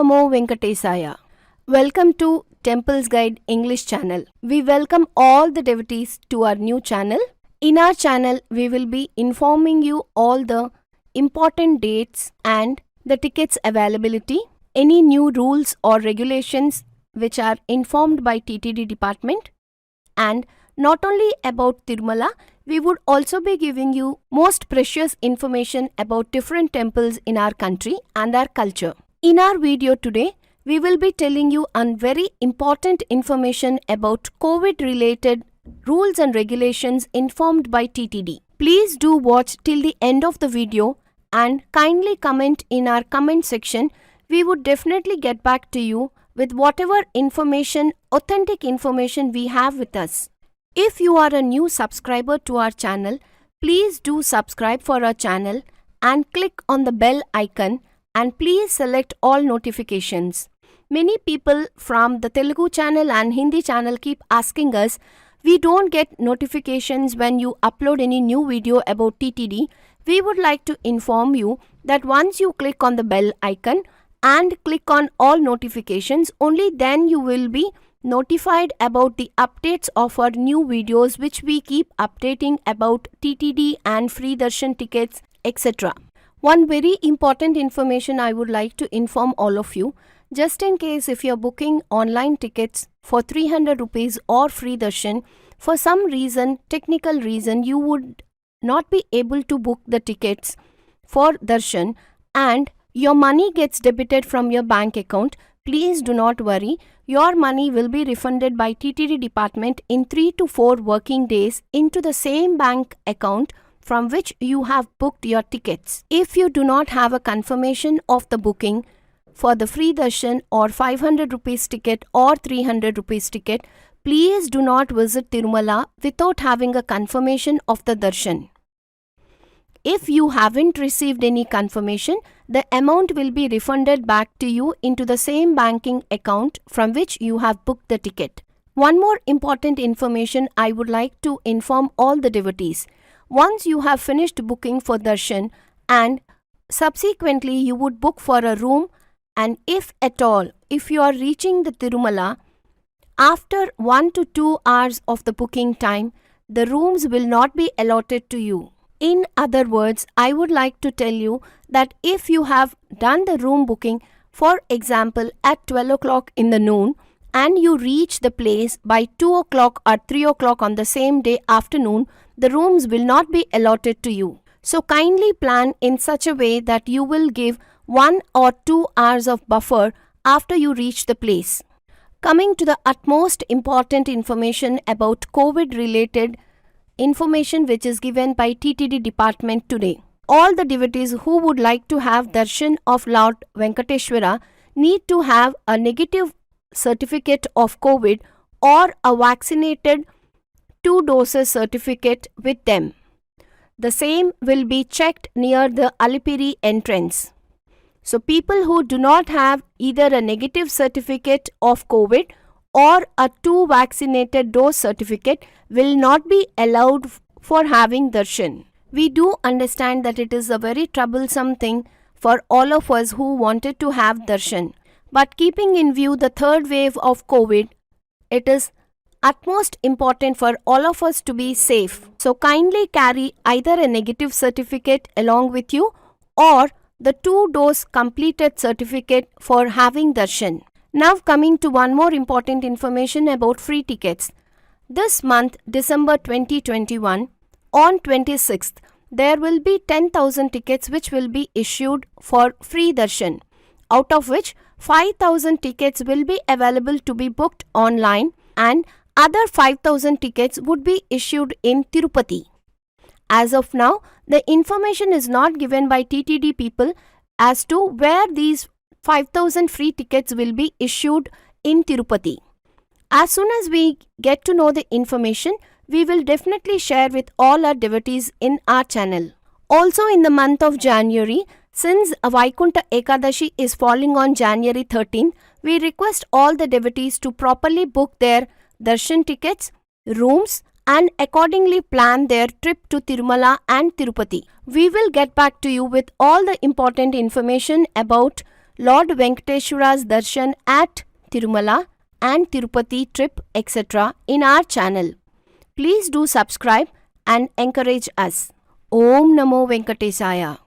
Namo Venkatesaya. Welcome to Temples Guide English channel. We welcome all the devotees to our new channel. In our channel, we will be informing you all the important dates and the tickets availability, any new rules or regulations which are informed by TTD department, and not only about Tirumala, we would also be giving you most precious information about different temples in our country and our culture. In our video today, we will be telling you on very important information about COVID related rules and regulations informed by TTD. Please do watch till the end of the video and kindly comment in our comment section. We would definitely get back to you with whatever information, authentic information we have with us. If you are a new subscriber to our channel, please do subscribe for our channel and click on the bell icon and please select all notifications. Many people from the Telugu channel and Hindi channel keep asking us, we don't get notifications when you upload any new video about TTD. We would like to inform you that once you click on the bell icon and click on all notifications, only then you will be notified about the updates of our new videos which we keep updating about TTD and free darshan tickets, etc. One very important information I would like to inform all of you, just in case if you're booking online tickets for 300 rupees or free darshan, for some reason, technical reason, you would not be able to book the tickets for darshan and your money gets debited from your bank account. Please do not worry. Your money will be refunded by TTD department in 3 to 4 working days into the same bank account from which you have booked your tickets. If you do not have a confirmation of the booking for the free darshan or 500 rupees ticket or 300 rupees ticket, please do not visit Tirumala without having a confirmation of the darshan. If you haven't received any confirmation, the amount will be refunded back to you into the same banking account from which you have booked the ticket. One more important information I would like to inform all the devotees. Once you have finished booking for darshan and subsequently you would book for a room, and if at all, if you are reaching the Tirumala after 1 to 2 hours of the booking time, the rooms will not be allotted to you. In other words, I would like to tell you that if you have done the room booking, for example, at 12 o'clock in the noon and you reach the place by 2 o'clock or 3 o'clock on the same day afternoon, the rooms will not be allotted to you. So kindly plan in such a way that you will give 1 or 2 hours of buffer after you reach the place. Coming to the utmost important information about COVID related information which is given by TTD department today. All the devotees who would like to have darshan of Lord Venkateshwara need to have a negative certificate of COVID or a vaccinated 2 doses certificate with them. The same will be checked near the Alipiri entrance. So people who do not have either a negative certificate of COVID or a 2 vaccinated dose certificate will not be allowed for having darshan. We do understand that it is a very troublesome thing for all of us who wanted to have darshan. But keeping in view the third wave of COVID, it is utmost important for all of us to be safe. So kindly carry either a negative certificate along with you or the 2-dose completed certificate for having darshan. Now coming to one more important information about free tickets. This month, December 2021, on 26th, there will be 10,000 tickets which will be issued for free darshan, out of which 5,000 tickets will be available to be booked online and other 5,000 tickets would be issued in Tirupati. As of now, the information is not given by TTD people as to where these 5,000 free tickets will be issued in Tirupati. As soon as we get to know the information, we will definitely share with all our devotees in our channel. Also in the month of January, since Vaikunta Ekadashi is falling on January 13, we request all the devotees to properly book their darshan tickets, rooms and accordingly plan their trip to Tirumala and Tirupati. We will get back to you with all the important information about Lord Venkateshwara's darshan at Tirumala and Tirupati trip, etc. in our channel. Please do subscribe and encourage us. Om Namo Venkatesaya.